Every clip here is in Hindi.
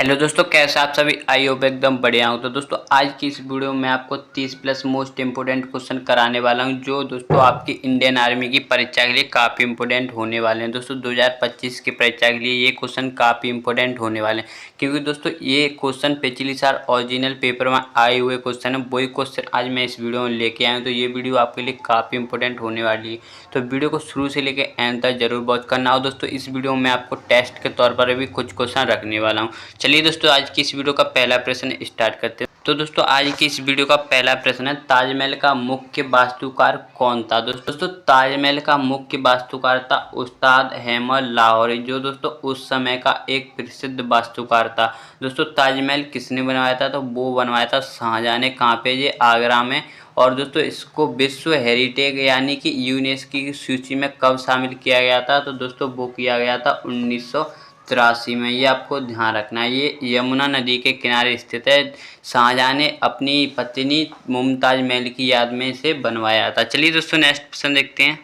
हेलो दोस्तों, कैसे आप सभी। आई होप एकदम बढ़िया हूँ। तो दोस्तों आज की इस वीडियो में आपको 30 प्लस मोस्ट इंपोर्टेंट क्वेश्चन कराने वाला हूँ, जो दोस्तों आपकी इंडियन आर्मी की परीक्षा के लिए काफ़ी इंपोर्टेंट होने वाले हैं। दोस्तों 2025 की परीक्षा के लिए ये क्वेश्चन काफ़ी इंपोर्टेंट होने वाले हैं, क्योंकि दोस्तों ये क्वेश्चन पिछली साल ओरिजिनल पेपर में आए हुए क्वेश्चन है। वही क्वेश्चन आज मैं इस वीडियो में लेके आया हूँ। तो ये वीडियो आपके लिए काफ़ी इंपोर्टेंट होने वाली है, तो वीडियो को शुरू से लेकर एंड तक जरूर वॉच करना। और दोस्तों इस वीडियो में आपको टेस्ट के तौर पर भी कुछ क्वेश्चन रखने वाला हूँ। चलिए दोस्तों आज की इस वीडियो का पहला प्रश्न स्टार्ट करते हैं। तो दोस्तों आज की इस वीडियो का पहला प्रश्न है, ताजमहल का मुख्य वास्तुकार कौन था। दोस्तों ताजमहल का मुख्य वास्तुकार था उस्ताद अहमद लाहौरी, जो दोस्तों उस समय का एक प्रसिद्ध वास्तुकार था। दोस्तों ताजमहल किसने बनवाया था, तो वो बनवाया था शाहजहां ने। कहाँ पे, ये आगरा में। और दोस्तों इसको विश्व हेरिटेज यानी कि यूनेस्को की सूची में कब शामिल किया गया था, तो दोस्तों वो किया गया था 1983 में। ये आपको ध्यान रखना है। ये यमुना नदी के किनारे स्थित है। शाहजहां ने अपनी पत्नी मुमताज महल की याद में इसे बनवाया था। चलिए दोस्तों नेक्स्ट प्रश्न देखते हैं।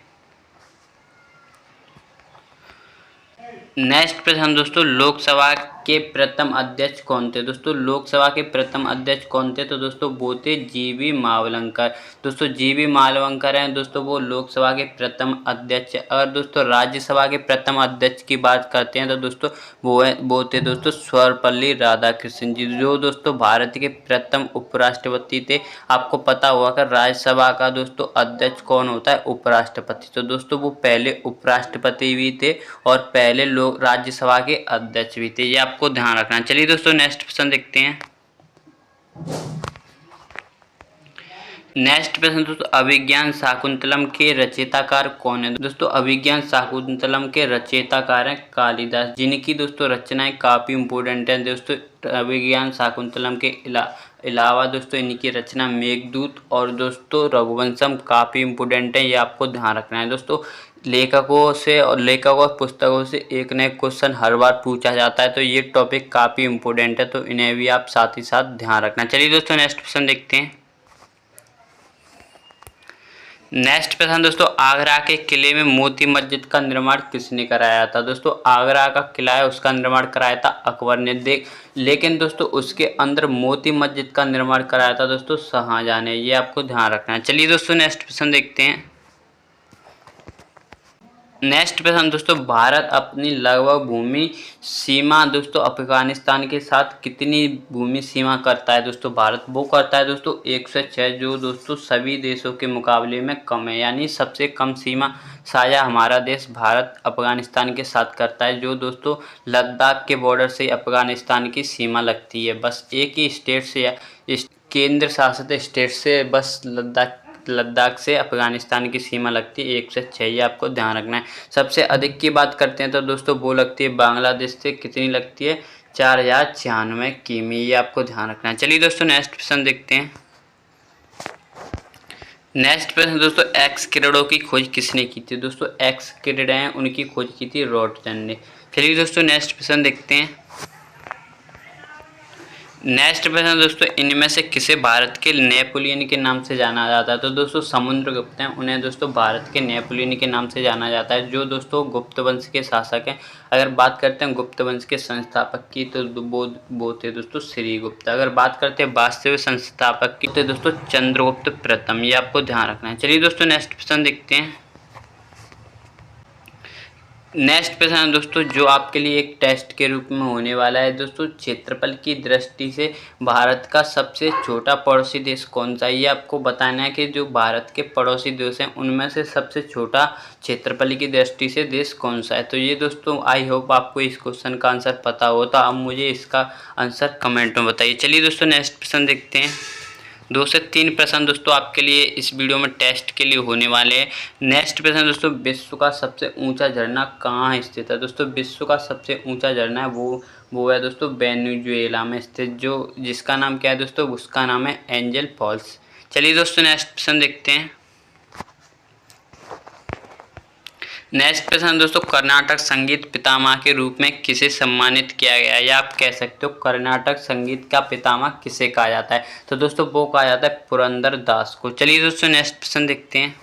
नेक्स्ट प्रश्न दोस्तों, लोकसभा के प्रथम अध्यक्ष कौन थे। दोस्तों लोकसभा के प्रथम अध्यक्ष कौन थे, तो दोस्तों वो थे जीवी मावलंकर। दोस्तों जीवी मावलंकर हैं दोस्तों, वो लोकसभा के प्रथम अध्यक्ष। अगर दोस्तों राज्यसभा के प्रथम अध्यक्ष की बात करते हैं तो दोस्तों वो थे दोस्तों सर्वपल्ली राधाकृष्णन जी, जो दोस्तों भारत के प्रथम उपराष्ट्रपति थे। आपको पता होगा कि राज्यसभा का दोस्तों अध्यक्ष कौन होता है, उपराष्ट्रपति। तो दोस्तों वो पहले उपराष्ट्रपति भी थे और पहले लोग राज्यसभा के अध्यक्ष भी थे। ये आपको ध्यान रखना। चलिए दोस्तों नेक्स्ट प्रश्न देखते हैं। नेक्स्ट प्रश्न दोस्तों, अभिज्ञान शाकुंतलम के रचयिताकार कौन है। दोस्तों अभिज्ञान शाकुंतलम के रचयिताकार हैं कालिदास, जिनकी दोस्तों रचनाएं काफ़ी इंपोर्टेंट हैं। दोस्तों अभिज्ञान शाकुंतलम के अलावा दोस्तों इनकी रचना मेघदूत और दोस्तों रघुवंशम काफ़ी इंपोर्टेंट है। ये आपको ध्यान रखना है। दोस्तों लेखकों और पुस्तकों से एक नए क्वेश्चन हर बार पूछा जाता है, तो ये टॉपिक काफ़ी इंपोर्टेंट है, तो इन्हें भी आप साथ ही साथ ध्यान रखना। चलिए दोस्तों नेक्स्ट प्रश्न देखते हैं। नेक्स्ट प्रश्न दोस्तों, आगरा के किले में मोती मस्जिद का निर्माण किसने कराया था। दोस्तों आगरा का किला है, उसका निर्माण कराया था अकबर ने। लेकिन दोस्तों उसके अंदर मोती मस्जिद का निर्माण कराया था दोस्तों शाहजहां ने। ये आपको ध्यान रखना है। चलिए दोस्तों नेक्स्ट प्रश्न देखते हैं। नेक्स्ट प्रश्न दोस्तों, भारत अपनी लगभग भूमि सीमा दोस्तों अफगानिस्तान के साथ कितनी भूमि सीमा करता है। दोस्तों भारत वो करता है दोस्तों 106, जो दोस्तों सभी देशों के मुकाबले में कम है। यानी सबसे कम सीमा साझा हमारा देश भारत अफगानिस्तान के साथ करता है, जो दोस्तों लद्दाख के बॉर्डर से अफगानिस्तान की सीमा लगती है। बस एक ही स्टेट से या केंद्र शासित स्टेट से बस लद्दाख से अफगानिस्तान की सीमा लगती है 106। ये आपको ध्यान रखना है। सबसे अधिक की बात करते हैं तो दोस्तों वो लगती है बांग्लादेश से। कितनी लगती है, 4096 किमी। ये आपको ध्यान रखना है। चलिए दोस्तों नेक्स्ट प्रश्न देखते हैं। नेक्स्ट प्रश्न दोस्तों, एक्स किरणों की खोज किसने की थी। दोस्तों एक्स किरण हैं, उनकी खोज की थी रॉटसन ने। चलिए दोस्तों नेक्स्ट प्रश्न देखते हैं। नेक्स्ट प्रश्न दोस्तों, इनमें से किसे भारत के नेपोलियन के नाम से जाना जाता है। तो दोस्तों समुद्रगुप्त हैं, उन्हें दोस्तों भारत के नेपोलियन के नाम से जाना जाता है, जो दोस्तों गुप्त वंश के शासक हैं। अगर बात करते हैं गुप्त वंश के संस्थापक की, तो वो थे दोस्तों श्रीगुप्त। अगर बात करते हैं वास्तविक संस्थापक की, तो दोस्तों चंद्रगुप्त प्रथम। ये आपको ध्यान रखना है। चलिए दोस्तों नेक्स्ट प्रश्न देखते हैं। नेक्स्ट प्रश्न दोस्तों, जो आपके लिए एक टेस्ट के रूप में होने वाला है। दोस्तों क्षेत्रफल की दृष्टि से भारत का सबसे छोटा पड़ोसी देश कौन सा है। ये आपको बताना है कि जो भारत के पड़ोसी देश हैं उनमें से सबसे छोटा क्षेत्रफल की दृष्टि से देश कौन सा है। तो ये दोस्तों आई होप आपको इस क्वेश्चन का आंसर पता हो, तो आप मुझे इसका आंसर कमेंट में बताइए। चलिए दोस्तों नेक्स्ट प्रश्न देखते हैं। 2 से 3 प्रश्न दोस्तों आपके लिए इस वीडियो में टेस्ट के लिए होने वाले हैं। नेक्स्ट प्रश्न दोस्तों, विश्व का सबसे ऊंचा झरना कहाँ स्थित है। दोस्तों विश्व का सबसे ऊंचा झरना है वो है दोस्तों वेनेजुएला में स्थित, जो जिसका नाम क्या है दोस्तों, उसका नाम है एंजल फॉल्स। चलिए दोस्तों नेक्स्ट प्रश्न देखते हैं। नेक्स्ट प्रश्न दोस्तों, कर्नाटक संगीत पितामह के रूप में किसे सम्मानित किया गया है। या आप कह सकते हो कर्नाटक संगीत का पितामह किसे कहा जाता है। तो दोस्तों वो कहा जाता है पुरंदर दास को। चलिए दोस्तों नेक्स्ट प्रश्न देखते हैं।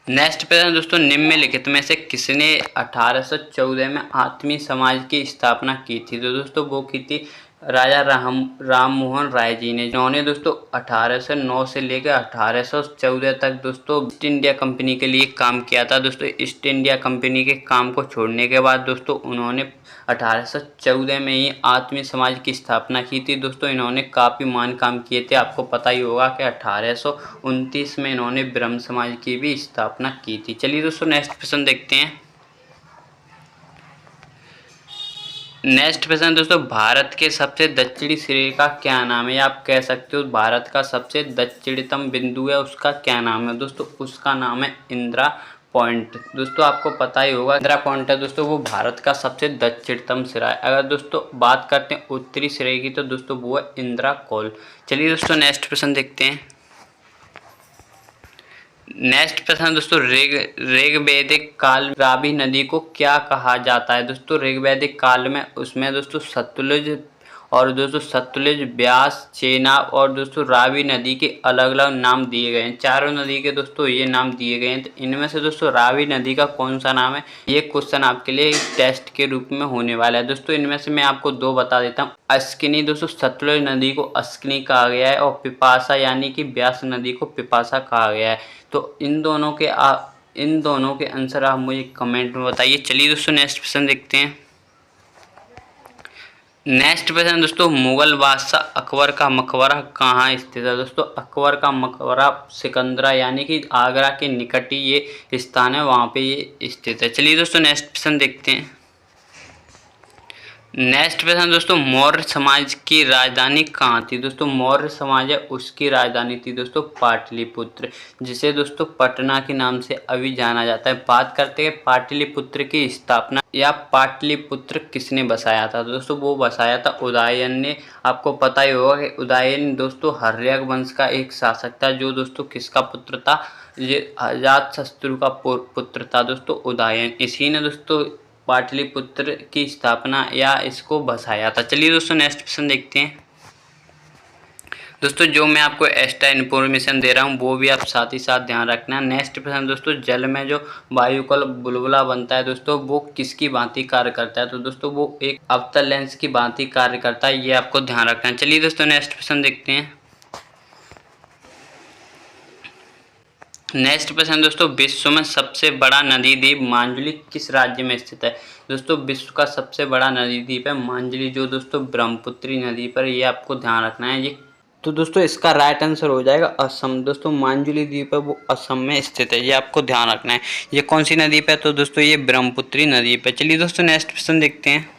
नेक्स्ट प्रश्न दोस्तों, निम्नलिखित में से किसने 1814 में आत्मीय समाज की स्थापना की थी? तो दोस्तों वो की थी राजा राम मोहन राय जी ने, जिन्होंने दोस्तों 1809 से लेकर 1814 तक दोस्तों ईस्ट इंडिया कंपनी के लिए काम किया था। दोस्तों ईस्ट इंडिया कंपनी के काम को छोड़ने के बाद दोस्तों उन्होंने 1814 में ही आत्मीय समाज की स्थापना की थी। दोस्तों इन्होंने काफ़ी महान काम किए थे। आपको पता ही होगा कि 1829 में इन्होंने ब्रह्म समाज की भी स्थापना की थी। चलिए दोस्तों नेक्स्ट प्रश्न देखते हैं। नेक्स्ट प्रश्न दोस्तों, भारत के सबसे दक्षिणी सिरे का क्या नाम है? आप कह सकते हो भारत का सबसे दक्षिणतम बिंदु है, उसका क्या नाम है? दोस्तों उसका नाम है इंदिरा पॉइंट। दोस्तों आपको पता ही होगा इंदिरा पॉइंट है दोस्तों वो भारत का सबसे दक्षिणतम सिरा है। अगर दोस्तों बात करते हैं उत्तरी सिरे की तो दोस्तों वो है इंदिरा कॉल। चलिए दोस्तों नेक्स्ट प्रश्न देखते हैं। नेक्स्ट प्रश्न दोस्तों, ऋग्वैदिक काल में रावी नदी को क्या कहा जाता है? दोस्तों ऋग्वैदिक काल में उसमें दोस्तों सतलुज और दोस्तों सतलुज, ब्यास, चेनाब और दोस्तों रावी नदी के अलग अलग नाम दिए गए हैं। चारों नदी के दोस्तों ये नाम दिए गए हैं। तो इनमें से दोस्तों रावी नदी का कौन सा नाम है? ये क्वेश्चन आपके लिए टेस्ट के रूप में होने वाला है। दोस्तों इनमें से मैं आपको दो बता देता हूँ। अस्किनी, दोस्तों सतलुज नदी को अस्किनी कहा गया है और पिपासा यानी कि ब्यास नदी को पिपासा कहा गया है। तो इन दोनों के आंसर आप मुझे कमेंट में बताइए। चलिए दोस्तों नेक्स्ट प्रश्न देखते हैं। नेक्स्ट प्रश्न दोस्तों, मुगल बादशाह अकबर का मकबरा कहाँ स्थित है? दोस्तों अकबर का मकबरा सिकंदरा यानी कि आगरा के निकट ही ये स्थान है, वहाँ पे ये स्थित है। चलिए दोस्तों नेक्स्ट प्रश्न देखते हैं। नेक्स्ट प्रश्न दोस्तों, मौर्य समाज की राजधानी कहाँ थी? दोस्तों मौर्य समाज है उसकी राजधानी थी दोस्तों पाटलिपुत्र, जिसे दोस्तों पटना के नाम से अभी जाना जाता है। बात करते हैं पाटलिपुत्र की स्थापना या पाटलिपुत्र किसने बसाया था? दोस्तों वो बसाया था उदयन ने। आपको पता ही होगा कि उदयन दोस्तों हर्यक वंश का एक शासक था, जो दोस्तों किसका पुत्र था? ये अजातशत्रु का पुत्र था दोस्तों उदयन। इसी ने दोस्तों पाटलिपुत्र की स्थापना या इसको बसाया था। चलिए दोस्तों नेक्स्ट क्वेश्चन देखते हैं। दोस्तों जो मैं आपको एक्स्ट्रा इन्फॉर्मेशन दे रहा हूँ वो भी आप साथ ही साथ ध्यान रखना। नेक्स्ट प्रश्न दोस्तों, जल में जो वायुकल बुलबुला बनता है दोस्तों वो किसकी भांति कार्य करता है? तो दोस्तों वो एक अवतल लेंस की भांति कार्य करता है, ये आपको ध्यान रखना है। चलिए दोस्तों नेक्स्ट प्रश्न देखते हैं। नेक्स्ट प्रश्न दोस्तों, विश्व में सबसे बड़ा नदी द्वीप मांजुली किस राज्य में स्थित है? दोस्तों विश्व का सबसे बड़ा नदी द्वीप है मांजुली, जो दोस्तों ब्रह्मपुत्री नदी पर, ये आपको ध्यान रखना है। ये तो दोस्तों इसका राइट आंसर हो जाएगा असम। दोस्तों मांजुली द्वीप है वो असम में स्थित है, ये आपको ध्यान रखना है। ये कौन सी नदी पे? तो दोस्तों ये ब्रह्मपुत्री नदी पे। चलिए दोस्तों नेक्स्ट प्रश्न देखते हैं।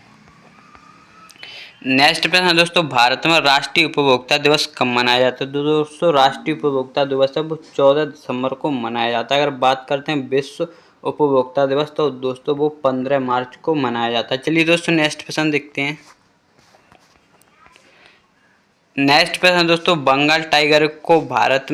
नेक्स्ट प्रश्न है दोस्तों, भारत में राष्ट्रीय उपभोक्ता दिवस कब मनाया जाता है? तो दोस्तों राष्ट्रीय उपभोक्ता दिवस है वो 14 दिसंबर को मनाया जाता है। अगर बात करते हैं विश्व उपभोक्ता दिवस तो दोस्तों वो 15 मार्च को मनाया जाता है। चलिए दोस्तों नेक्स्ट प्रश्न देखते हैं। नेक्स्ट प्रश्न दोस्तों, बंगाल टाइगर को भारत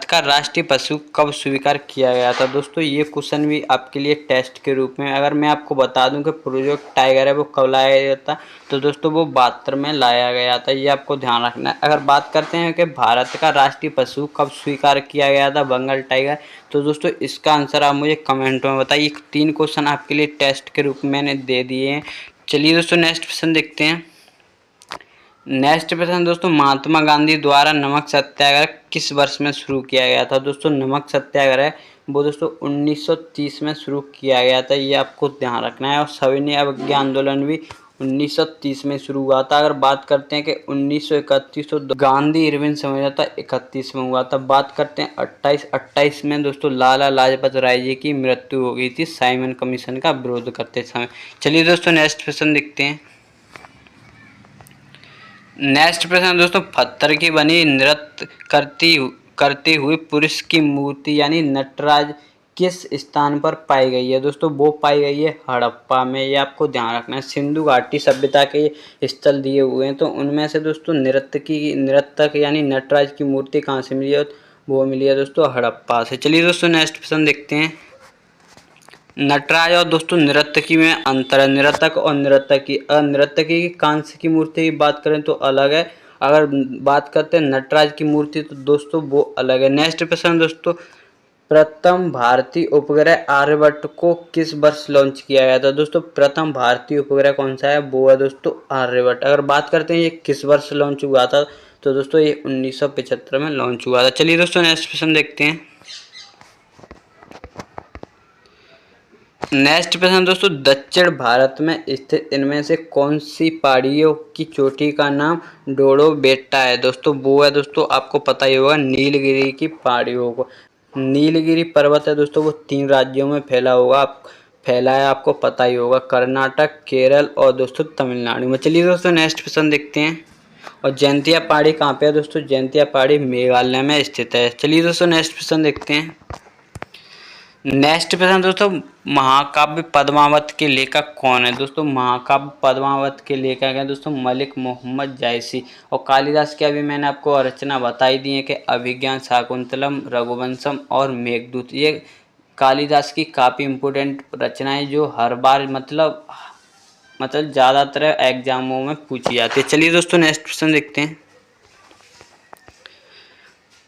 का राष्ट्रीय पशु कब स्वीकार किया गया था? दोस्तों ये क्वेश्चन भी आपके लिए टेस्ट के रूप में, अगर मैं आपको बता दूं कि जो टाइगर है वो कब लाया गया था तो दोस्तों वो 72 में लाया गया था, ये आपको ध्यान रखना है। अगर बात करते हैं कि भारत का राष्ट्रीय पशु कब स्वीकार किया गया था बंगाल टाइगर, तो दोस्तों इसका आंसर आप मुझे कमेंट में बताइए। 3 क्वेश्चन आपके लिए टेस्ट के रूप में मैंने दे दिए हैं। चलिए दोस्तों नेक्स्ट क्वेश्चन देखते हैं। नेक्स्ट प्रश्न दोस्तों, महात्मा गांधी द्वारा नमक सत्याग्रह किस वर्ष में शुरू किया गया था? दोस्तों नमक सत्याग्रह वो दोस्तों 1930 में शुरू किया गया था, ये आपको ध्यान रखना है। और सविनय अवज्ञा आंदोलन भी 1930 में शुरू हुआ था। अगर बात करते हैं कि 1931 तो गांधी इरविन समझौता 31 में हुआ था। बात करते हैं 28 में दोस्तों लाला लाजपत राय जी की मृत्यु हो गई थी साइमन कमीशन का विरोध करते समय। चलिए दोस्तों नेक्स्ट प्रश्न देखते हैं। नेक्स्ट प्रश्न दोस्तों, पत्थर की बनी नृत्य करती हुई पुरुष की मूर्ति यानी नटराज किस स्थान पर पाई गई है? दोस्तों वो पाई गई है हड़प्पा में, ये आपको ध्यान रखना है। सिंधु घाटी सभ्यता के स्थल दिए हुए हैं, तो उनमें से दोस्तों नर्तक यानी नटराज की मूर्ति कहाँ से मिली है? वो मिली है दोस्तों हड़प्पा से। चलिए दोस्तों नेक्स्ट प्रश्न देखते हैं। नटराज और दोस्तों नर्तकी में अंतर है। नर्तक और नर्तकी की कांस्य की मूर्ति की बात करें तो अलग है। अगर बात करते हैं नटराज की मूर्ति तो दोस्तों वो अलग है। नेक्स्ट प्रश्न दोस्तों, प्रथम भारतीय उपग्रह आर्यभट्ट को किस वर्ष लॉन्च किया गया था? दोस्तों प्रथम भारतीय उपग्रह कौन सा है? वो है दोस्तों आर्यभट्ट। अगर बात करते हैं ये किस वर्ष लॉन्च हुआ था, तो दोस्तों ये 1975 में लॉन्च हुआ था। चलिए दोस्तों नेक्स्ट प्रश्न देखते हैं। नेक्स्ट प्रश्न दोस्तों, दक्षिण भारत में स्थित इनमें से कौन सी पहाड़ियों की चोटी का नाम डोडो बेट्टा है? दोस्तों वो है दोस्तों आपको पता ही होगा नीलगिरी की पहाड़ियों को। नीलगिरी पर्वत है दोस्तों, वो 3 राज्यों में फैला है, आपको पता ही होगा, कर्नाटक, केरल और दोस्तों तमिलनाडु में। चलिए दोस्तों नेक्स्ट प्रश्न देखते हैं। और जयंतिया पहाड़ी कहाँ पे है? दोस्तों जयंतिया पहाड़ी मेघालय में स्थित है। चलिए दोस्तों नेक्स्ट प्रश्न देखते हैं। नेक्स्ट प्रश्न दोस्तों, महाकाव्य पद्मावत के लेखक कौन है? दोस्तों महाकाव्य पद्मावत के लेखक हैं दोस्तों मलिक मोहम्मद जायसी। और कालिदास की अभी मैंने आपको रचना बताई दी है कि अभिज्ञान, शाकुंतलम, रघुवंशम और मेघदूत। ये कालिदास की काफ़ी इम्पोर्टेंट रचनाएं जो हर बार मतलब ज़्यादातर एग्जामों में पूछी जाती है। चलिए दोस्तों नेक्स्ट प्रश्न देखते हैं।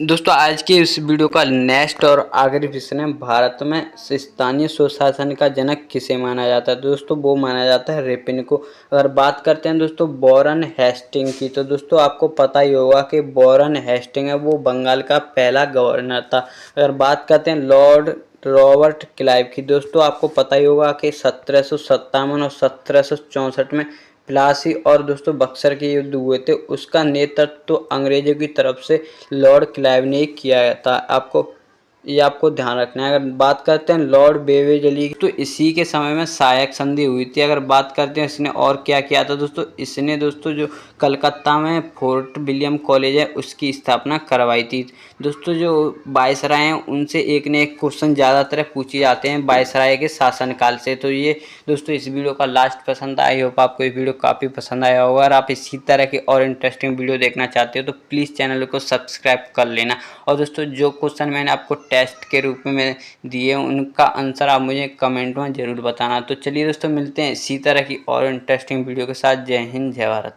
दोस्तों आज के इस वीडियो का नेक्स्ट और आखिरी प्रश्न है, भारत में स्थानीय स्वशासन का जनक किसे माना जाता है? दोस्तों वो माना जाता है रेपिन को। अगर बात करते हैं दोस्तों वॉरेन हेस्टिंग की, तो दोस्तों आपको पता ही होगा कि वॉरेन हेस्टिंग है वो बंगाल का पहला गवर्नर था। अगर बात करते हैं लॉर्ड रॉबर्ट क्लाइव की, दोस्तों आपको पता ही होगा कि 1757 और 1764 में प्लासी और दोस्तों बक्सर के युद्ध हुए थे, उसका नेतृत्व तो अंग्रेजों की तरफ से लॉर्ड क्लाइव ने किया था। आपको ध्यान रखना है। अगर बात करते हैं लॉर्ड बेवेजली की, तो इसी के समय में सायक संधि हुई थी। अगर बात करते हैं इसने और क्या किया था दोस्तों, इसने दोस्तों जो कलकत्ता में फोर्ट विलियम कॉलेज है उसकी स्थापना करवाई थी। दोस्तों जो वायसराय हैं उनसे एक ने एक क्वेश्चन ज़्यादातर पूछे जाते हैं वायसराय के शासनकाल से। तो ये दोस्तों इस वीडियो का लास्ट पसंद आई होप आपको ये वीडियो काफ़ी पसंद आया होगा। अगर आप इसी तरह की और इंटरेस्टिंग वीडियो देखना चाहते हो तो प्लीज़ चैनल को सब्सक्राइब कर लेना। और दोस्तों जो क्वेश्चन मैंने आपको टेस्ट के रूप में दिए उनका आंसर आप मुझे कमेंट में ज़रूर बताना। तो चलिए दोस्तों मिलते हैं इसी तरह की और इंटरेस्टिंग वीडियो के साथ। जय हिंद, जय भारत।